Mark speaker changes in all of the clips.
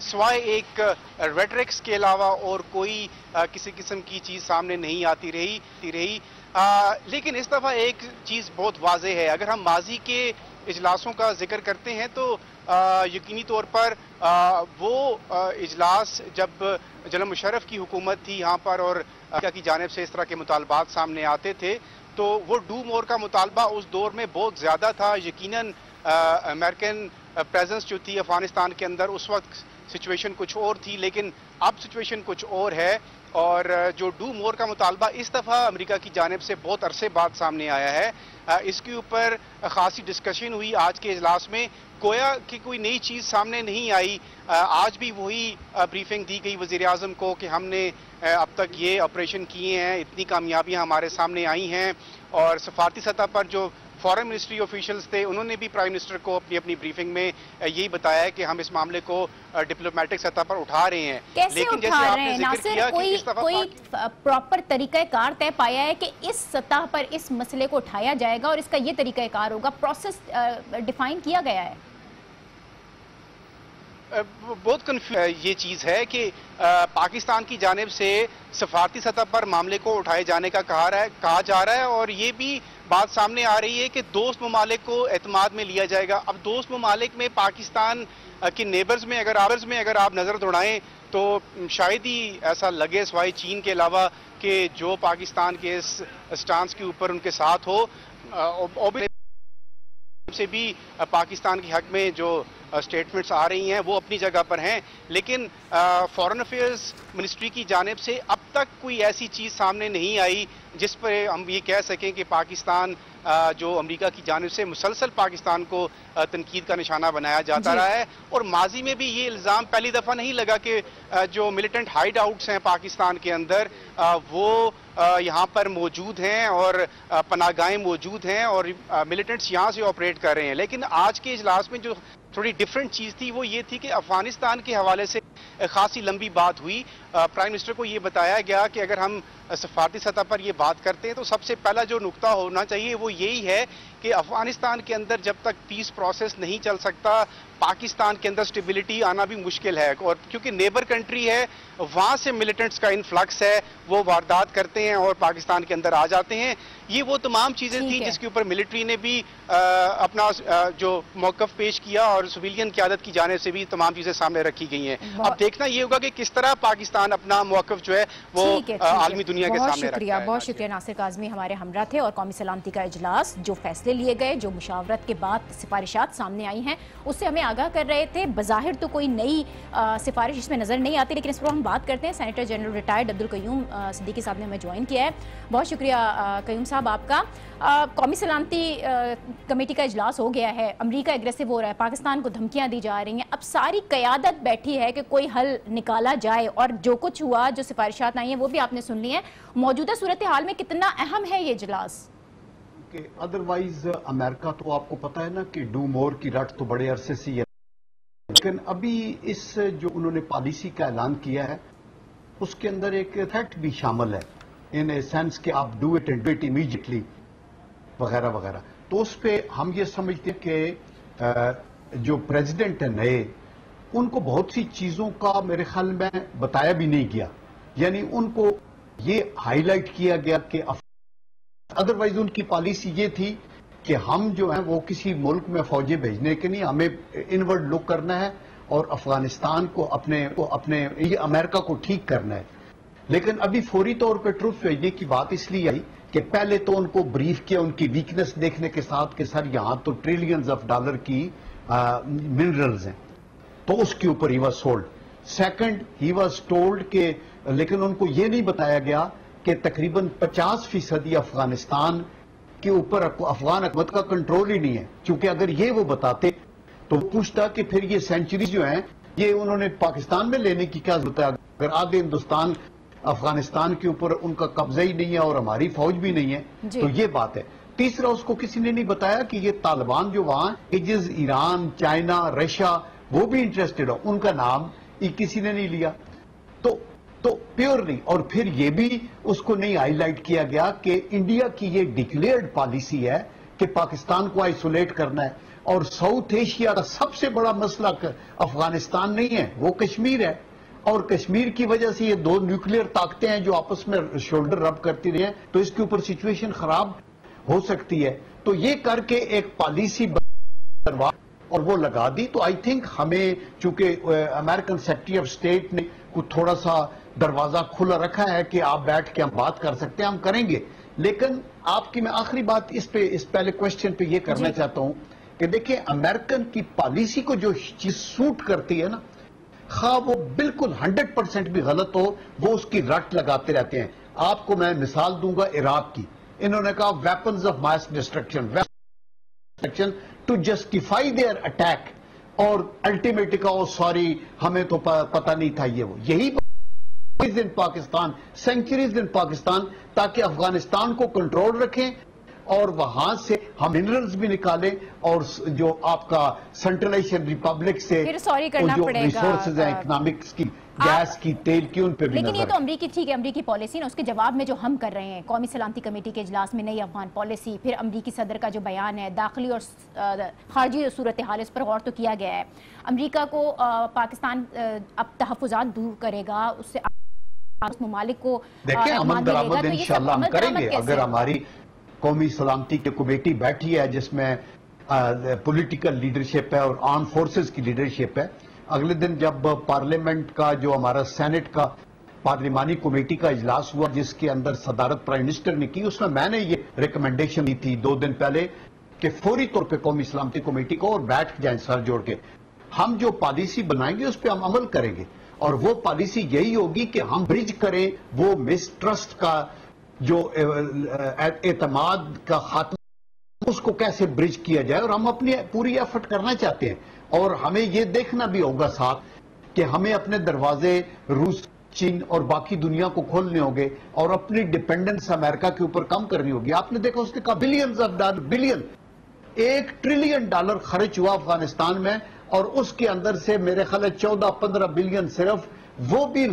Speaker 1: سوائے ایک ریٹرکس کے علاوہ اور کوئی کسی قسم کی چیز سامنے نہیں آتی رہی. لیکن اس دفعہ ایک چیز بہت واضح ہے. اگر ہم ماضی کے اجلاسوں کا ذکر کرتے ہیں تو یقینی طور پر وہ اجلاس جب جنرل مشرف کی حکومت تھی یہاں پر اور کی جانب سے اس طرح کے مطالبات سامنے آتے تھے تو وہ ڈو مور کا مطالبہ اس دور میں بہت زیادہ تھا. یقیناً امریکن پریزنس جو تھی افغانستان کے اندر اس وقت سچویشن کچھ اور تھی, لیکن اب سچویشن کچھ اور ہے. اور جو ڈو مور کا مطالبہ اس دفعہ امریکہ کی جانب سے بہت عرصے بعد سامنے آیا ہے, اس کے اوپر خاصی ڈسکشن ہوئی آج کے اجلاس میں. گویا کہ کوئی نئی چیز سامنے نہیں آئی. آج بھی وہی بریفنگ دی گئی وزیر اعظم کو کہ ہم نے اب تک یہ آپریشن کیے ہیں, اتنی کامیابیاں ہمارے سامنے آئی ہیں. اور سفارتی سطح پر جو فارن منسٹری آفیشلز تھے انہوں نے بھی پرائم منسٹر کو اپنی بریفنگ میں یہی بتایا ہے کہ ہم اس معاملے کو ڈپلومیٹک سطح پر اٹھا رہے ہیں.
Speaker 2: لیکن جیسے آپ نے ذکر کیا کہ اس دفعہ کوئی پراپر طریقہ کار طے پایا ہے کہ اس سطح پر اس مسئلے کو اٹھایا جائے گا اور اس کا یہ طریقہ کار ہوگا, پروسیس ڈیفائن کیا گیا ہے؟
Speaker 1: بہت کنفیوژن یہ چیز ہے کہ پاکستان کی جانب سے سفارتی سطح پر معاملے کو اٹھائے جانے کا کہا جا رہا ہے اور یہ بھی بات سامنے آ رہی ہے کہ دوست ممالک کو اعتماد میں لیا جائے گا. اب دوست ممالک میں پاکستان کے نیبرز میں اگر آپ نظر دوڑائیں تو شاید ہی ایسا لگے سوائے چین کے علاوہ کہ جو پاکستان کے اس سٹانس کے اوپر ان کے ساتھ ہو. سے بھی پاکستان کے حق میں جو سٹیٹمنٹس آ رہی ہیں وہ اپنی جگہ پر ہیں, لیکن فارن افیئرز منسٹری کی جانب سے اب تک کوئی ایسی چیز سامنے نہیں آئی جس پر ہم یہ کہہ سکیں کہ پاکستان جو امریکہ کی جانب سے مسلسل پاکستان کو تنقید کا نشانہ بنایا جاتا رہا ہے. اور ماضی میں بھی یہ الزام پہلی دفعہ نہیں لگا کہ جو ملیٹنٹ ہائیڈ آؤٹس ہیں پاکستان کے اندر وہ یہاں پر موجود ہیں اور پناہ گاہیں موجود ہیں اور ملیٹنٹس یہاں سے آپریٹ کر رہے ہیں. لیکن آج کے اجلاس میں جو تھوڑی ڈیفرنٹ چیز تھی وہ یہ تھی کہ افغانستان کے حوالے سے خاصی لمبی بات ہوئی. پرائم منسٹر کو یہ بتایا گیا کہ اگر ہم سفارتی سطح پر یہ بات کرتے ہیں تو سب سے پہلا جو نقطہ ہونا چاہیے وہ یہی ہے کہ افغانستان کے اندر جب تک پیس پروسیس نہیں چل سکتا پاکستان کے اندر سٹیبلٹی آنا بھی مشکل ہے. اور کیونکہ نیبر کنٹری ہے وہاں سے ملیٹنٹس کا انفلکس ہے, وہ واردات کرتے ہیں اور پاکستان کے اندر آ جاتے ہیں. یہ وہ تمام چیزیں تھیں جس کے اوپر ملٹری نے بھی اپنا جو موقف پیش کیا اور سویلین قیادت کی جانب سے بھی تمام چیزیں سامنے رکھی گئی ہیں. اب دیکھنا یہ ہوگا کہ کس طرح پاکستان اپنا موقف جو ہے وہ عالمی دنیا کے سامنے رکھتا ہے.
Speaker 2: بہت شکریہ. ناصر کاظمی ہمارے ہمراہ تھے. اور قومی سلامتی کا اجلاس جو فیصلے لیے گئے, جو مشاورت کے بعد سفارشات سامنے آئی ہیں اس سے ہمیں آگاہ کر رہے تھے. بظاہر تو کوئی نئی سفارش اس میں نظر نہیں آتی, لیکن اس پر ہم بات کرتے ہیں. Senator general retired Abdul Qayyum Siddiqui صاحب نے ہمیں جوائن کیا ہے. بہت شکریہ قیوم صاحب آپ کا. قومی سلامتی کمیٹی کا اجلاس ہو گیا ہے, امریکہ ایگریسو ہو رہا ہے, پاکستان کو دھمکیاں دی جا رہی ہیں. اب ساری قیادت بیٹھی ہے کہ کوئی حل نکالا جائے اور جو کچھ ہوا, جو سفارشات آئی ہیں وہ بھی آپ نے سن لی ہیں. موجودہ صورتحال میں کتنا اہم ہے یہ اجلاس؟
Speaker 3: کہ ادروائز امریکہ تو آپ کو پتا ہے نا کہ ڈو مور کی رٹ تو بڑے عرصے سے ہے, لیکن ابھی اس جو انہوں نے پالیسی کا اعلان کیا ہے اس کے اندر ایک تھریٹ بھی شامل ہے, ان اے سینس کہ آپ do it and do it immediately وغیرہ وغیرہ. تو اس پہ ہم یہ سمجھتے ہیں کہ جو پریزیڈنٹ ہیں نئے ان کو بہت سی چیزوں کا میرے خیال میں بتایا بھی نہیں گیا, یعنی ان کو یہ ہائی لائٹ کیا گیا کہ ادروائز ان کی پالیسی یہ تھی کہ ہم جو ہیں وہ کسی ملک میں فوجیں بھیجنے کے نہیں, ہمیں انورڈ لک کرنا ہے اور افغانستان کو اپنے یہ امریکہ کو ٹھیک کرنا ہے. لیکن ابھی فوری طور پہ ٹروپ بھیجنے کی بات اس لیے آئی کہ پہلے تو ان کو بریف کیا ان کی ویکنس دیکھنے کے ساتھ کہ سر یہاں تو ٹریلینز آف ڈالر کی منرلز ہیں, تو اس کے اوپر he was sold. Second he was told کہ لیکن ان کو یہ نہیں بتایا گیا کہ تقریباً 50% افغانستان کے اوپر افغان حکومت کا کنٹرول ہی نہیں ہے. چونکہ اگر یہ وہ بتاتے تو پوچھتا کہ پھر یہ سینچریز جو ہیں یہ انہوں نے پاکستان میں لینے کی کیا ضرورت ہے, اگر آدھے ہندوستان افغانستان کے اوپر ان کا قبضہ ہی نہیں ہے اور ہماری فوج بھی نہیں ہے تو یہ بات ہے. تیسرا اس کو کسی نے نہیں بتایا کہ یہ طالبان جو وہاں ایجز ایران, چائنا, رشیا وہ بھی انٹرسٹڈ ہو, ان کا نام کسی نے نہیں لیا. تو پیور نہیں. اور پھر یہ بھی اس کو نہیں ہائی لائٹ کیا گیا کہ انڈیا کی یہ ڈکلیئرڈ پالیسی ہے کہ پاکستان کو آئسولیٹ کرنا ہے. اور ساؤتھ ایشیا کا سب سے بڑا مسئلہ افغانستان نہیں ہے، وہ کشمیر ہے، اور کشمیر کی وجہ سے یہ دو نیوکلیئر طاقتیں ہیں جو آپس میں شولڈر رب کرتی رہی ہیں، تو اس کے اوپر سچویشن خراب ہو سکتی ہے. تو یہ کر کے ایک پالیسی اور وہ لگا دی. تو آئی تھنک ہمیں چونکہ امریکن سیکرٹری آف اسٹیٹ نے تھوڑا سا دروازہ کھلا رکھا ہے کہ آپ بیٹھ کے ہم بات کر سکتے ہیں، ہم کریں گے. لیکن آپ کی میں آخری بات اس پہلے کوشچن پہ یہ کرنا چاہتا ہوں کہ دیکھیں امریکن کی پالیسی کو جو چیز سوٹ کرتی ہے نا، خواہ وہ بالکل 100% بھی غلط ہو، وہ اس کی رٹ لگاتے رہتے ہیں. آپ کو میں مثال دوں گا عراق کی. انہوں نے کہا weapons of mass destruction to justify their attack, اور الٹیمیٹلی کہا سوری ہمیں تو پتہ نہیں تھا یہ وہ. یہی in Pakistan sanctuaries in Pakistan تاکہ افغانستان کو کنٹرول رکھیں اور وہاں سے ہم منرلز بھی نکالیں، اور جو آپ کا سینٹرل ایشین ریپبلک سے جو ریسورسز ہیں اکنامکس کی، گیس کی، تیل کی، ان پہ بھی
Speaker 2: لیکن یہ تو امریکی ٹھیک ہے، امریکی پالیسی نا، اس کے جواب میں جو ہم کر رہے ہیں قومی سلامتی کمیٹی کے اجلاس میں نئی افغان پالیسی، پھر امریکی صدر کا جو بیان ہے، داخلی اور خارجی صورتحال، اس پر غور تو کیا گیا ہے. امریکہ کو پاکستان اب تحفظات دور کرے گا، اس سے ممالک کو
Speaker 3: دیکھیں امن درآمد انشاءاللہ ہم کریں گے. اگر ہماری قومی سلامتی کی کمیٹی بیٹھی ہے جس میں پولیٹیکل لیڈرشپ ہے اور آرم فورسز کی لیڈرشپ ہے، اگلے دن جب پارلیمنٹ کا جو ہمارا سینٹ کا پارلیمانی کمیٹی کا اجلاس ہوا جس کے اندر صدارت پرائم منسٹر نے کی، اس میں نے یہ ریکمنڈیشن دی تھی 2 دن پہلے کہ فوری طور پہ قومی سلامتی کمیٹی کو اور بیٹھ جائیں سر جوڑ کے، ہم جو پالیسی بنائیں گے اس پہ ہم عمل کریں گے. اور وہ پالیسی یہی ہوگی کہ ہم برج کریں وہ مسٹرسٹ کا جو اعتماد کا خاتمہ، اس کو کیسے برج کیا جائے. اور ہم اپنی پوری ایفرٹ کرنا چاہتے ہیں، اور ہمیں یہ دیکھنا بھی ہوگا ساتھ کہ ہمیں اپنے دروازے روس، چین اور باقی دنیا کو کھولنے ہوگے اور اپنی ڈیپینڈنس امریکہ کے اوپر کم کرنی ہوگی. آپ نے دیکھا اس نے کہا بلین $1 ٹریلین خرچ ہوا افغانستان میں، اور اس کے اندر سے میرے خیال 14-15 بلین صرف وہ بھی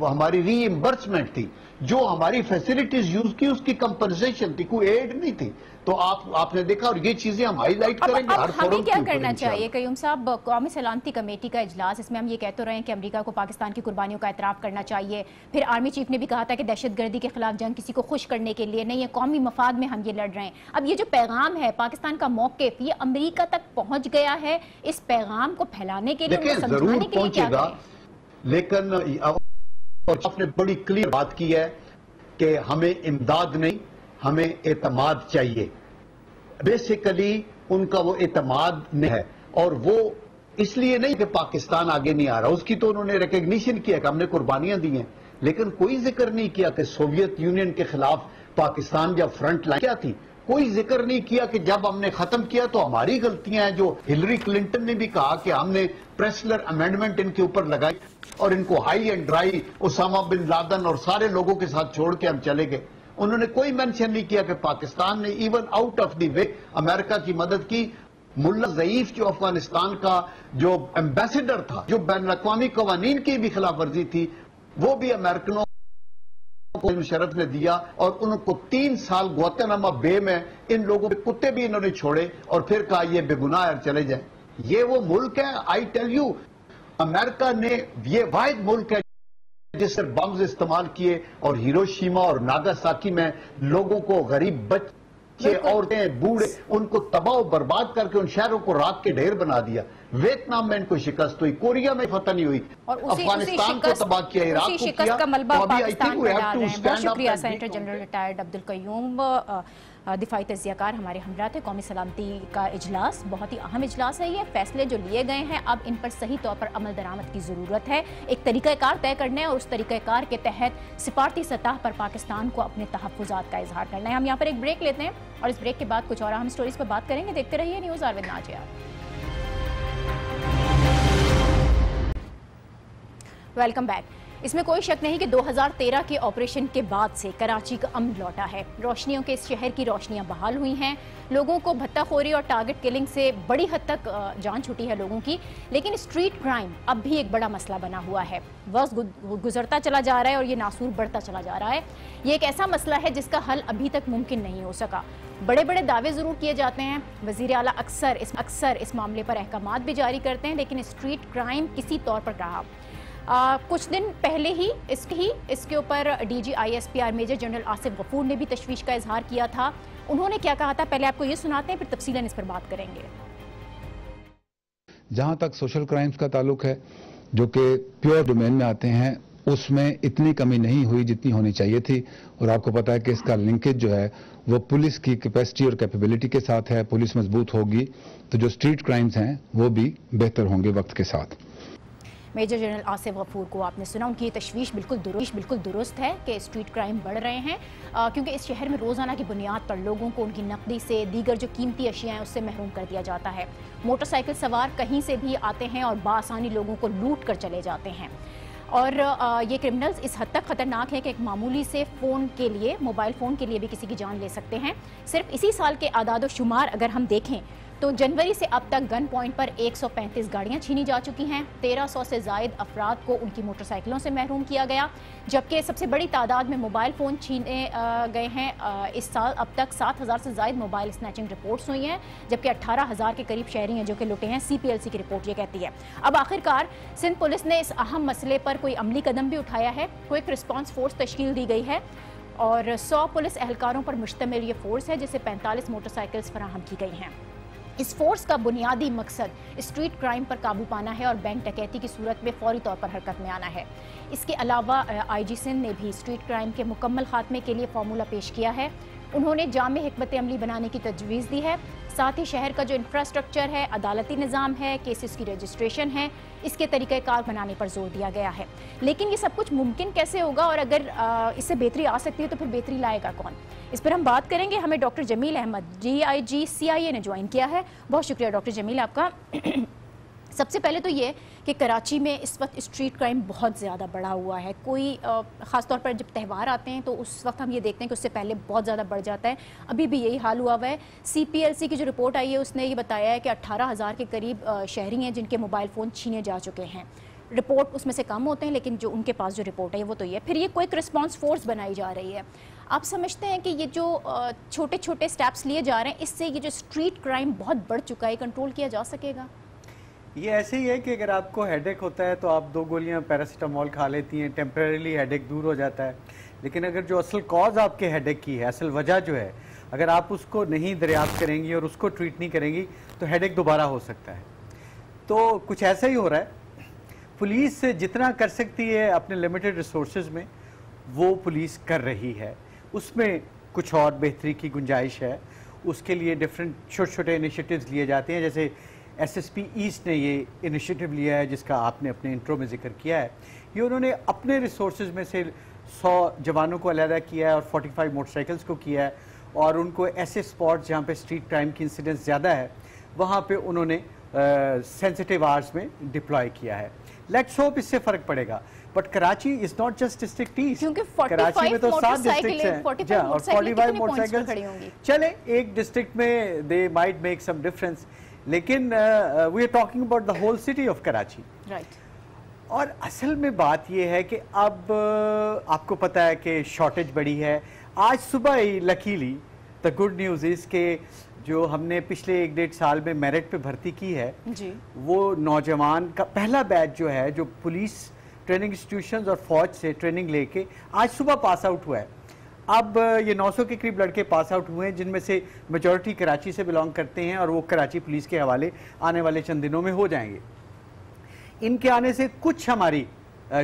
Speaker 3: ہماری ری ایمبرسمنٹ تھی، جو ہماری فیسلٹیز یوز کی اس کی کمپنسیشن تھی، کوئی ایڈ نہیں تھی. تو آپ نے دیکھا، اور یہ چیزیں ہم ہائی لائٹ کریں گے ہر فورم
Speaker 2: ہمیں کیا کرنا چاہیے قیوم صاحب؟ قومی سلامتی کمیٹی کا اجلاس، اس میں ہم یہ کہتے رہے ہیں کہ امریکہ کو پاکستان کی قربانیوں کا اعتراف کرنا چاہیے. پھر آرمی چیف نے بھی کہا تھا کہ دہشت گردی کے خلاف جنگ کسی کو خوش کرنے کے لیے نہیں ہے، قومی مفاد میں ہم یہ لڑ رہے ہیں. اب یہ جو پیغام ہے پاکستان کا موقف، یہ امریکہ تک پہنچ گیا ہے. اس پیغام کو پھیلانے کے لیے، سمجھانے کے لیے کیا کریں؟
Speaker 3: لیکن آپ نے بڑی کلیئر بات کی ہے کہ ہمیں امداد نہیں، ہمیں اعتماد چاہیے. بیسیکلی ان کا وہ اعتماد نہیں ہے، اور وہ اس لیے نہیں کہ پاکستان آگے نہیں آ رہا، اس کی تو انہوں نے ریکگنیشن کیا کہ ہم نے قربانیاں دی ہیں، لیکن کوئی ذکر نہیں کیا کہ سوویت یونین کے خلاف پاکستان جب فرنٹ لائن کیا تھی. کوئی ذکر نہیں کیا کہ جب ہم نے ختم کیا تو ہماری غلطیاں ہیں. جو ہلری کلنٹن نے بھی کہا کہ ہم نے پریسلر امینڈمنٹ ان کے اوپر لگائی اور ان کو high and dry Osama bin Laden اور سارے لوگوں کے ساتھ چھوڑ کے ہم چلے گئے. انہوں نے کوئی مینشن نہیں کیا کہ پاکستان نے ایون آؤٹ آف دی وے امریکہ کی مدد کی. ملا ضعیف جو افغانستان کا جو ایمبیسیڈر تھا، جو بین الاقوامی قوانین کی بھی خلاف ورزی تھی، وہ بھی امریکنوں کو مشرف نے دیا، اور ان کو 3 سال گوانتانامو بے میں ان لوگوں کے کتے بھی انہوں نے چھوڑے اور پھر کہا یہ بے گناہ چلے جائیں. یہ وہ ملک ہے، آئی ٹیل یو، امریکہ نے یہ واحد ملک ہے جس سے بمز استعمال کیے اور ہیروشیما اور ناگاساکی میں لوگوں کو، غریب بچے، عورتیں، بوڑھے، ان کو تباہ و برباد کر کے ان شہروں کو راکھ کے ڈھیر بنا دیا. ویتنام میں ان کو شکست ہوئی، کوریا میں فتح نہیں ہوئی، افغانستان کو تباہ کیا، عراق کو کیا.
Speaker 2: تو ابھی I think we have to stand up. بہت شکریہ سینیٹر جنرل ریٹائرڈ عبدالقیوم. دفاعی تجزیہ کار ہمارے ہمراہ تھے. قومی سلامتی کا اجلاس بہت ہی اہم اجلاس ہے. یہ فیصلے جو لیے گئے ہیں اب ان پر صحیح طور پر عمل درآمد کی ضرورت ہے. ایک طریقہ کار طے کرنا ہے اور اس طریقہ کار کے تحت سفارتی سطح پر پاکستان کو اپنے تحفظات کا اظہار کرنا ہے. ہم یہاں پر ایک بریک لیتے ہیں اور اس بریک کے بعد کچھ اور اہم سٹوریز پر بات کریں گے. دیکھتے رہیے news are with Najia. Welcome back. اس میں کوئی شک نہیں کہ 2013 کے آپریشن کے بعد سے کراچی کا امن لوٹا ہے. روشنیوں کے اس شہر کی روشنیاں بحال ہوئی ہیں. لوگوں کو بھتہ خوری اور ٹارگٹ کلنگ سے بڑی حد تک جان چھٹی ہے لوگوں کی. لیکن اسٹریٹ کرائم اب بھی ایک بڑا مسئلہ بنا ہوا ہے. وقت گزرتا چلا جا رہا ہے اور یہ ناسور بڑھتا چلا جا رہا ہے. یہ ایک ایسا مسئلہ ہے جس کا حل ابھی تک ممکن نہیں ہو سکا. بڑے بڑے دعوے ضرور کیے جاتے ہیں. وزیر اعلیٰ اکثر اس معاملے پر احکامات بھی جاری کرتے ہیں, لیکن اسٹریٹ کرائم کسی طور پر رہا. کچھ دن پہلے ہی اس کے اوپر D G ISPR major general Asif Ghafoor نے بھی تشویش کا اظہار کیا تھا. انہوں نے کیا کہا تھا, پہلے آپ کو یہ سناتے ہیں, پھر تفصیلاً اس پر بات کریں گے.
Speaker 4: جہاں تک سوشل کرائمز کا تعلق ہے جو کہ پیور ڈومین میں آتے ہیں, اس میں اتنی کمی نہیں ہوئی جتنی ہونی چاہیے تھی. اور آپ کو پتا ہے کہ اس کا لنکیج جو ہے وہ پولیس کی کیپیسٹی اور کیپیبلٹی کے ساتھ ہے. پولیس مضبوط ہوگی تو جو اسٹریٹ کرائمز ہیں وہ بھی بہتر ہوں گے وقت کے ساتھ.
Speaker 2: میجر جنرل آصف غفور کو آپ نے سنا, ان کی تشویش بالکل درست ہے کہ اسٹریٹ کرائم بڑھ رہے ہیں, کیونکہ اس شہر میں روزانہ کی بنیاد پر لوگوں کو ان کی نقدی سے, دیگر جو قیمتی اشیاء ہیں اس سے محروم کر دیا جاتا ہے. موٹر سائیکل سوار کہیں سے بھی آتے ہیں اور بآسانی لوگوں کو لوٹ کر چلے جاتے ہیں. اور یہ کرمنلز اس حد تک خطرناک ہے کہ ایک معمولی سے موبائل فون کے لیے بھی کسی کی جان لے سکتے ہیں. صرف اسی سال کے اعداد و شمار اگر ہم دیکھیں تو جنوری سے اب تک گن پوائنٹ پر 135 گاڑیاں چھینی جا چکی ہیں. 1300 سے زائد افراد کو ان کی موٹر سائیکلوں سے محروم کیا گیا, جبکہ سب سے بڑی تعداد میں موبائل فون چھینے گئے ہیں. اس سال اب تک 7000 سے زائد موبائل اسنیچنگ رپورٹس ہوئی ہیں, جبکہ 18000 کے قریب شہری ہیں جو کہ لٹے ہیں. CPLC کی رپورٹ یہ کہتی ہے. اب آخرکار سندھ پولیس نے اس اہم مسئلے پر کوئی عملی قدم بھی اٹھایا ہے. کوئک رسپانس فورس تشکیل دی گئی ہے اور 100 پولیس اہلکاروں پر مشتمل یہ فورس ہے, جسے 45 موٹر سائیکلز فراہم کی گئی ہیں. اس فورس کا بنیادی مقصد اسٹریٹ کرائم پر قابو پانا ہے اور بینک ڈکیتی کی صورت میں فوری طور پر حرکت میں آنا ہے. اس کے علاوہ IG سندھ نے بھی اسٹریٹ کرائم کے مکمل خاتمے کے لیے فارمولہ پیش کیا ہے. انہوں نے جامع حکمت عملی بنانے کی تجویز دی ہے. ساتھ ہی شہر کا جو انفراسٹرکچر ہے, عدالتی نظام ہے, کیسز کی رجسٹریشن ہے, اس کے طریقہ کار بنانے پر زور دیا گیا ہے. لیکن یہ سب کچھ ممکن کیسے ہوگا, اور اگر اس سے بہتری آ سکتی ہے تو پھر بہتری لائے گا کون؟ اس پر ہم بات کریں گے. ہمیں doctor Jamil Ahmad DIG CIA نے جوائن کیا ہے. بہت شکریہ ڈاکٹر جمیل آپ کا. سب سے پہلے تو یہ کہ کراچی میں اس وقت اسٹریٹ کرائم بہت زیادہ بڑھا ہوا ہے. کوئی خاص طور پر جب تہوار آتے ہیں تو اس وقت ہم یہ دیکھتے ہیں کہ اس سے پہلے بہت زیادہ بڑھ جاتا ہے. ابھی بھی یہی حال ہوا ہے. CPLC کی جو رپورٹ آئی ہے اس نے یہ بتایا ہے کہ 18000 کے قریب شہری ہیں جن کے موبائل فون چھینے جا چکے ہیں. رپورٹ اس میں سے کم ہوتے ہیں, لیکن جو ان کے پاس جو رپورٹ ہے وہ تو یہ. پھر یہ کوئک رسپانس فورس بنائی جا رہی ہے. آپ سمجھتے ہیں کہ یہ جو چھوٹے چھوٹے سٹیپس لیے جا رہے ہیں, اس سے یہ جو اسٹریٹ کرائم بہت بڑھ چکا ہے, کنٹرول کیا جا سکے گا؟
Speaker 5: یہ ایسے ہی ہے کہ اگر آپ کو ہیڈ ایک ہوتا ہے تو آپ 2 گولیاں پیراسیٹامول کھا لیتی ہیں, ٹیمپریریلی ہیڈ ایک دور ہو جاتا ہے. لیکن اگر جو اصل کاز آپ کے ہیڈ ایک کی ہے, اصل وجہ جو ہے, اگر آپ اس کو نہیں دریافت کریں گی اور اس کو ٹریٹ نہیں کریں گی تو ہیڈ ایک دوبارہ ہو سکتا ہے. تو کچھ ایسا ہی ہو رہا ہے. پولیس جتنا کر سکتی ہے اپنے لمیٹڈ ریسورسز میں وہ پولیس کر رہی ہے. اس میں کچھ اور بہتری کی گنجائش ہے. اس کے لیے ڈفرینٹ چھوٹے چھوٹے انیشیٹیوز لیے جاتے ہیں. جیسے SSP ایسٹ نے یہ انیشیٹو لیا ہے جس کا آپ نے اپنے انٹرو میں ذکر کیا ہے. یہ انہوں نے اپنے ریسورسز میں سے 100 جوانوں کو علیحدہ کیا ہے اور 45 موٹر سائیکلز کو کیا ہے, اور ان کو ایسے اسپاٹ جہاں پہ اسٹریٹ کرائم کی انسیڈنس زیادہ ہے وہاں پہ انہوں نے سینسٹیو آرز میں ڈپلوائے کیا ہے. لیٹس ہوپ اس سے فرق پڑے گا. But Karachi is not just district east, Karachi میں تو 7 ڈسٹرکٹس ہیں اور 45 موٹر سائیکل. چلیں ایک ڈسٹرکٹ میں they might make some difference, لیکن we are talking about the whole city of Karachi. اور اصل میں بات یہ ہے کہ اب آپ کو پتا ہے کہ شارٹیج بڑی ہے. آج صبح ہی luckily the good news is کہ جو ہم نے پچھلے 1-1.5 سال میں میرٹ پہ بھرتی کی ہے وہ نوجوان کا پہلا بیچ جو ہے جو پولیس ٹریننگ انسٹیٹیوشنز اور فوج سے ٹریننگ لے کے آج صبح پاس آؤٹ ہوا ہے. اب یہ 900 کے قریب لڑکے پاس آؤٹ ہوئے ہیں جن میں سے میجورٹی کراچی سے بلانگ کرتے ہیں اور وہ کراچی پولیس کے حوالے آنے والے چند دنوں میں ہو جائیں گے. ان کے آنے سے کچھ ہماری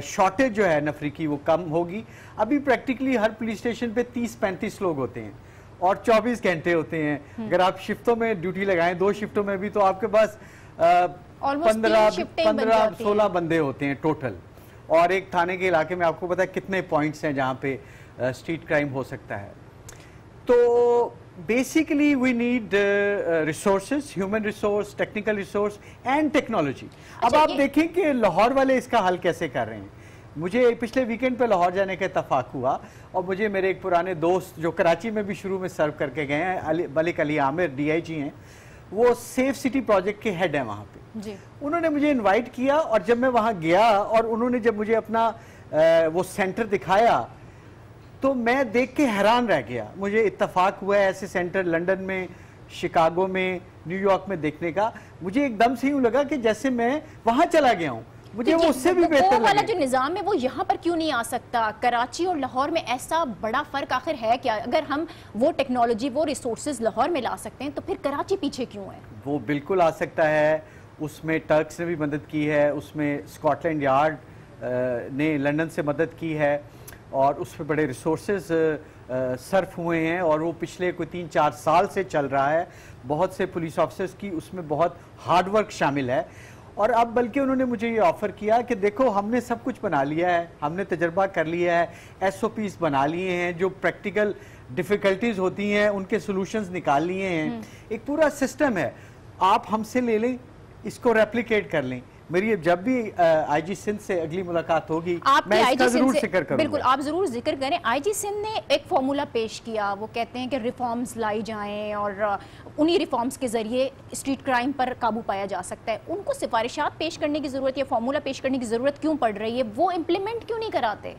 Speaker 5: شارٹیج جو ہے نفری کی وہ کم ہوگی. ابھی پریکٹیکلی ہر پولیس اسٹیشن پہ 30-35 لوگ ہوتے ہیں اور 24 گھنٹے ہوتے ہیں. اگر آپ شفٹوں میں ڈیوٹی لگائیں 2 شفٹوں میں بھی تو آپ کے پاس 15-16 بندے ہوتے ہیں ٹوٹل. اور ایک تھانے کے علاقے میں آپ کو پتا ہے کتنے پوائنٹس ہیں جہاں پہ اسٹریٹ کرائم ہو سکتا ہے. تو basically we need resources, human resource, technical resource and technology. اب آپ دیکھیں کہ لاہور والے اس کا حل کیسے کر رہے ہیں. مجھے پچھلے ویکنڈ پہ لاہور جانے کا اتفاق ہوا اور مجھے میرے ایک پرانے دوست جو کراچی میں بھی شروع میں سرو کر کے گئے ہیں، ملک علی عامر DIG ہیں، وہ سیف سٹی پروجیکٹ کے ہیڈ ہیں وہاں پہ جی. انہوں نے مجھے انوائٹ کیا اور جب میں وہاں گیا اور انہوں نے جب مجھے اپنا وہ سینٹر دکھایا تو میں دیکھ کے حیران رہ گیا. مجھے اتفاق ہوا ہے ایسے سینٹر لنڈن میں، شکاگو میں، نیو یارک میں دیکھنے کا. مجھے ایک دم سے یوں لگا کہ جیسے میں وہاں چلا گیا ہوں. مجھے وہ اس سے بھی بہتر
Speaker 2: وہ والا جو نظام ہے وہ یہاں پر کیوں نہیں آ سکتا؟ کراچی اور لاہور میں ایسا بڑا فرق آخر ہے کیا؟ اگر ہم وہ ٹیکنالوجی، وہ ریسورسز لاہور میں لا سکتے ہیں تو پھر کراچی پیچھے کیوں ہے؟
Speaker 5: وہ بالکل آ سکتا ہے. اس میں ٹرکس نے بھی مدد کی ہے، اس میں اسکاٹ لینڈ یارڈ نے لنڈن سے مدد کی ہے اور اس پہ بڑے ریسورسز صرف ہوئے ہیں اور وہ پچھلے کوئی 3-4 سال سے چل رہا ہے. بہت سے پولیس آفیسرز کی اس میں بہت ہارڈ ورک شامل ہے. اور اب بلکہ انہوں نے مجھے یہ آفر کیا کہ دیکھو ہم نے سب کچھ بنا لیا ہے، ہم نے تجربہ کر لیا ہے، SOPs بنا لیے ہیں، جو پریکٹیکل ڈیفیکلٹیز ہوتی ہیں ان کے سولوشنز نکال لیے ہیں، ایک پورا سسٹم ہے، آپ ہم سے لے لیں، اس کو ریپلیکیٹ کر لیں. میری جب بھی IG سندھ سے اگلی ملاقات ہوگی میں اس کا ضرور ذکر کروں گا.
Speaker 2: بالکل آپ ضرور ذکر کریں. IG سندھ نے ایک فارمولا پیش کیا، وہ کہتے ہیں کہ ریفارمز لائی جائیں اور انہی ریفارمز کے ذریعے اسٹریٹ کرائم پر قابو پایا جا سکتا ہے. ان کو سفارشات پیش کرنے کی ضرورت ہے، فارمولا پیش کرنے کی ضرورت کیوں پڑ رہی ہے؟ وہ امپلیمنٹ کیوں نہیں کراتے؟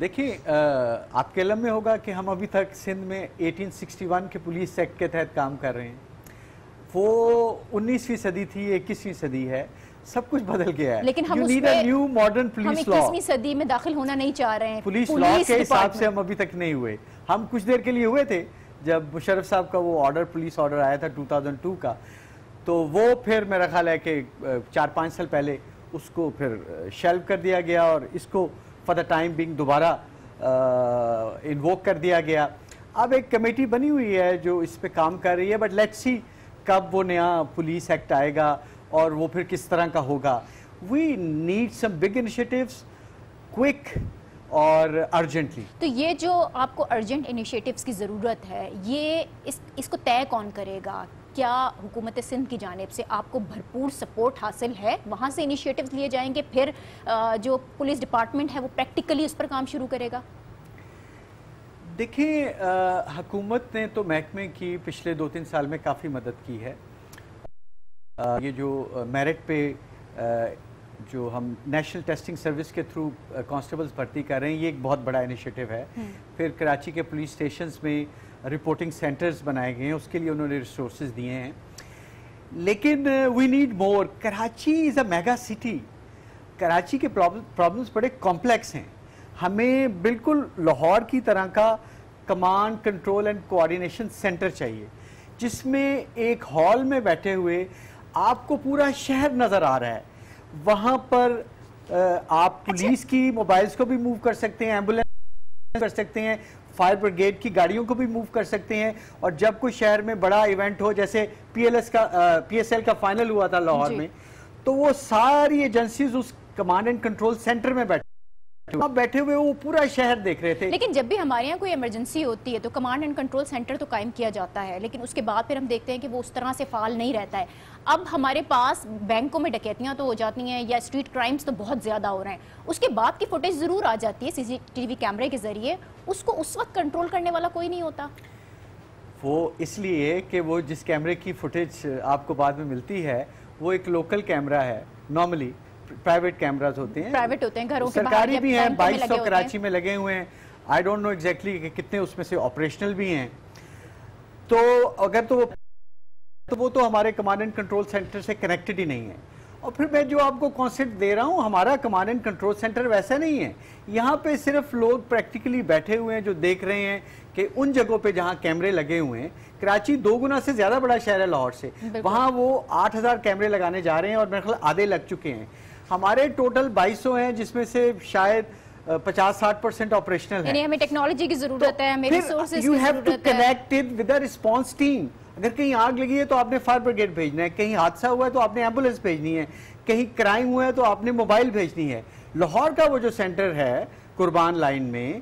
Speaker 5: دیکھیے آپ کے علم میں ہوگا کہ ہم ابھی تک سندھ میں 1861 کے پولیس ایکٹ کے تحت کام کر رہے ہیں. وہ 19ویں صدی تھی، 21ویں صدی ہے، سب کچھ بدل گیا ہے.
Speaker 2: لیکن ہم 21ویں صدی میں داخل ہونا نہیں چاہ رہے ہیں.
Speaker 5: پولیس لا کے حساب سے ہم ابھی تک نہیں ہوئے. ہم کچھ دیر کے لیے ہوئے تھے جب مشرف صاحب کا وہ آرڈر، پولیس آرڈر آیا تھا 2002 کا، تو وہ پھر میرا خیال ہے کہ 4-5 سال پہلے اس کو پھر شیلف کر دیا گیا اور اس کو فار دا ٹائم بینگ دوبارہ انووک کر دیا گیا. اب ایک کمیٹی بنی ہوئی ہے جو اس پہ کام کر رہی ہے، بٹ لیٹس سی کب وہ نیا پولیس ایکٹ آئے گا اور وہ پھر کس طرح کا ہوگا. We need some big initiatives quick اور ارجنٹلی.
Speaker 2: تو یہ جو آپ کو ارجنٹ انیشیٹیوز کی ضرورت ہے، یہ اس کو طے کون کرے گا؟ کیا حکومت سندھ کی جانب سے آپ کو بھرپور سپورٹ حاصل ہے؟ وہاں سے انیشیٹیوز لیے جائیں گے، پھر جو پولیس ڈپارٹمنٹ ہے وہ پریکٹیکلی اس پر کام شروع کرے گا؟
Speaker 5: دیکھیں حکومت نے تو محکمے کی پچھلے 2-3 سال میں کافی مدد کی ہے. یہ جو میرٹ پہ جو ہم نیشنل ٹیسٹنگ سروس کے تھرو کانسٹیبلز بھرتی کر رہے ہیں، یہ ایک بہت بڑا انیشیٹو ہے. پھر کراچی کے پولیس اسٹیشنز میں رپورٹنگ سینٹرز بنائے گئے ہیں، اس کے لیے انہوں نے ریسورسز دیے ہیں. لیکن we need more. Karachi is a mega city. Karachi کے پرابلمز بڑے کمپلیکس ہیں. ہمیں بالکل لاہور کی طرح کا command control and coordination centre چاہیے، جس میں ایک ہال میں بیٹھے ہوئے آپ کو پورا شہر نظر آ رہا ہے. وہاں پر آپ پولیس کی موبائلز کو بھی موو کر سکتے ہیں، ایمبولینس کر سکتے ہیں، فائر بریگیڈ کی گاڑیوں کو بھی موو کر سکتے ہیں. اور جب کوئی شہر میں بڑا ایونٹ ہو، جیسے PSL کا فائنل ہوا تھا لاہور میں، تو وہ ساری ایجنسیز اس کمانڈ اینڈ کنٹرول سینٹر میں بیٹھے ہوئے وہ پورا شہر دیکھ رہے تھے.
Speaker 2: لیکن جب بھی ہمارے یہاں کوئی ایمرجنسی ہوتی ہے تو کمانڈ اینڈ کنٹرول سینٹر تو قائم کیا جاتا ہے، لیکن اس کے بعد پھر ہم دیکھتے ہیں کہ وہ اس طرح سے فعال نہیں رہتا ہے. اب ہمارے پاس بینکوں میں ڈکیتیاں تو ہو جاتی ہیں یا اسٹریٹ کرائمز تو بہت زیادہ ہو رہے ہیں، اس کے بعد کی فوٹیج ضرور آ جاتی ہے CCTV کیمرے کے ذریعے، اس کو اس وقت کنٹرول کرنے والا کوئی نہیں ہوتا.
Speaker 5: وہ اس لیے کہ وہ جس کیمرے کی فوٹیج آپ کو بعد میں ملتی ہے وہ ایک لوکل کیمرہ ہے. نارملی پرائیویٹ کیمراز ہوتے ہیں،
Speaker 2: پرائیوٹ ہوتے ہیں، گھروں کے باہر،
Speaker 5: سرکاری بھی ہیں. 2200 کراچی میں لگے ہوئے ہیں. آئی ڈونٹ نو ایگزیکٹلی کہ کتنے اس میں سے آپریشنل بھی ہیں. تو اگر تو وہ تو ہمارے کمانڈ اینڈ کنٹرول سینٹر سے کنیکٹڈ ہی نہیں ہے. اور پھر میں جو آپ کو کانسیپٹ دے رہا ہوں، ہمارا کمانڈ اینڈ کنٹرول سینٹر ویسا نہیں ہے. یہاں پہ صرف لوگ پریکٹیکلی بیٹھے ہوئے ہیں جو دیکھ رہے ہیں کہ ان جگہوں پہ جہاں کیمرے لگے ہوئے ہیں. کراچی 2 گنا سے زیادہ بڑا شہر ہے لاہور سے، وہاں وہ 8000 کیمرے لگانے جا رہے ہیں اور میرے خیال آدھے لگ چکے ہیں. ہمارے ٹوٹل 2200 ہیں جس میں سے شاید 50-60% آپریشنل ہے.
Speaker 2: یعنی ہمیں ٹیکنالوجی کی ضرورت ہے، ہمیں ریسورسز کی ضرورت ہے.
Speaker 5: You have to connect it with a response team. اگر کہیں آگ لگی ہے تو آپ نے فائر بریگیڈ بھیجنا ہے، کہیں حادثہ ہوا ہے تو آپ نے ایمبولینس بھیجنی ہے، کہیں کرائم ہوا ہے تو آپ نے موبائل بھیجنی ہے. لاہور کا وہ جو سینٹر ہے قربان لائن میں،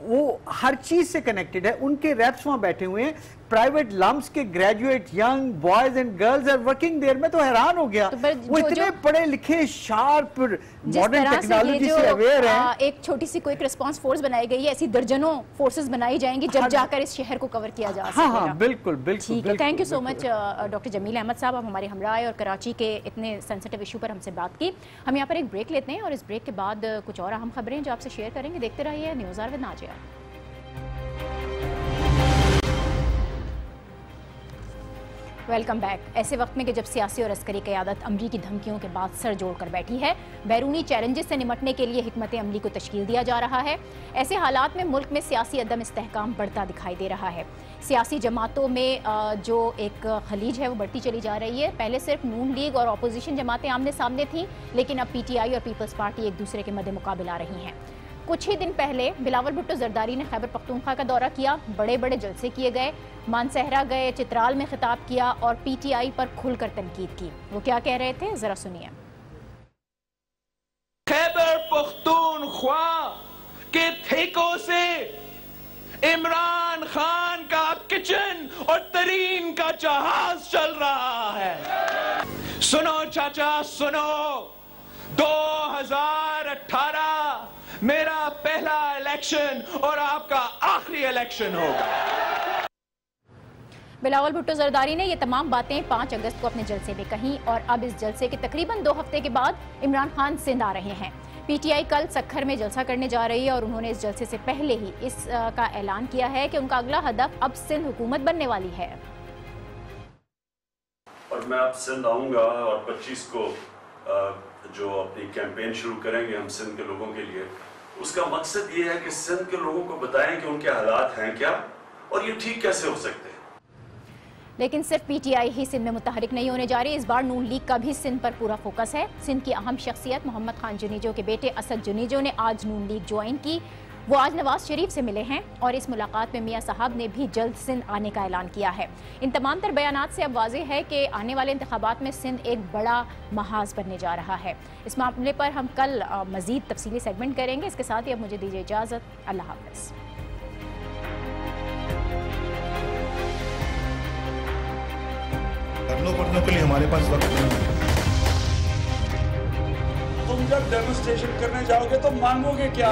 Speaker 5: وہ ہر چیز سے کنیکٹڈ ہے. ان کے ریپس وہاں بیٹھے ہوئے ہیں پرائیویٹ لمپس کے graduate young boys and girls are working there. میں تو حیران ہو گیا, وہ اتنے پڑھے لکھے شارپ ماڈرن ٹیکنالوجی سے اویئر ہیں.
Speaker 2: ایک چھوٹی سی کوئک ریسپانس فورس بنائی گئی ہے, ایسی درجنوں فورسز بنائی جائیں گی جب جا کر اس شہر کو کور کیا جا سکے گا.
Speaker 5: ہاں بالکل بالکل.
Speaker 2: ٹھیک ہے, thank you so much doctor Jamil Ahmed Sahab, آپ ہمارے ہمراہ اور کراچی کے اتنے سینسٹیو ایشو پر ہم سے بات کی. ہم یہاں پر ایک بریک لیتے ہیں اور اس بریک کے بعد کچھ اور اہم خبریں جو آپ سے شیئر کریں گے. دیکھتے رہیے news are with Najia. Welcome back. ایسے وقت میں کہ جب سیاسی اور عسکری قیادت امریکی دھمکیوں کے بعد سر جوڑ کر بیٹھی ہے, بیرونی چیلنجز سے نمٹنے کے لیے حکمت عملی کو تشکیل دیا جا رہا ہے. ایسے حالات میں ملک میں سیاسی عدم استحکام بڑھتا دکھائی دے رہا ہے. سیاسی جماعتوں میں جو ایک خلیج ہے وہ بڑھتی چلی جا رہی ہے. پہلے صرف نون لیگ اور اپوزیشن جماعتیں آمنے سامنے تھیں, لیکن اب پی ٹی آئی اور پیپلز پارٹی ایک دوسرے کے مد مقابل آ رہی ہیں. کچھ ہی دن پہلے بلاول بھٹو زرداری نے خیبر پختونخوا کا دورہ کیا, بڑے بڑے جلسے کیے گئے, مانسہرہ گئے, چترال میں خطاب کیا اور پی ٹی آئی پر کھل کر تنقید کی. وہ کیا کہہ رہے تھے ذرا سنیے.
Speaker 6: خیبر پختونخوا کے ٹھیکوں سے عمران خان کا کچن اور ترین کا جہاز چل رہا ہے. سنو چاچا سنو, 2018 میرا پہلا الیکشن اور آپ کا آخری الیکشن ہوگا.
Speaker 2: بلاول بھٹو زرداری نے یہ تمام باتیں 5 اگست کو اپنے جلسے میں کہیں, اور اب اس جلسے کے تقریباً 2 ہفتے کے بعد عمران خان سندھ آ رہے ہیں. پی ٹی آئی کل سکھر میں جلسہ کرنے جا رہی ہے اور انہوں نے اس جلسے سے پہلے ہی اس کا اعلان کیا ہے کہ ان کا اگلا ہدف اب سندھ حکومت بننے والی ہے.
Speaker 7: اور میں اب سندھ آؤں گا اور 25 کو جو اپنی کیمپین شروع کریں گے ہم سندھ کے لوگوں کے لیے. اس کا مقصد یہ ہے کہ سندھ کے لوگوں کو بتائیں کہ ان کے حالات ہیں کیا اور یہ ٹھیک کیسے ہو سکتے ہیں.
Speaker 2: لیکن صرف پی ٹی آئی ہی سندھ میں متحرک نہیں ہونے جا رہی. اس بار نون لیگ کا بھی سندھ پر پورا فوکس ہے. سندھ کی اہم شخصیت محمد خان جنیجو کے بیٹے اسد جنیجو نے آج نون لیگ جوائن کی. وہ آج نواز شریف سے ملے ہیں اور اس ملاقات میں میاں صاحب نے بھی جلد سندھ آنے کا اعلان کیا ہے. ان تمام تر بیانات سے اب واضح ہے کہ آنے والے انتخابات میں سندھ ایک بڑا محاذ بننے جا رہا ہے. اس معاملے پر ہم کل مزید تفصیلی سیگمنٹ کریں گے. اس کے ساتھ ہی اب مجھے دیجیے اجازت. اللہ حافظ.
Speaker 8: پڑھنے کے لیے ہمارے پاس وقت نہیں ہے.
Speaker 6: تم جب ڈیمونسٹریشن کرنے جاؤ گے تو مانگو گے کیا؟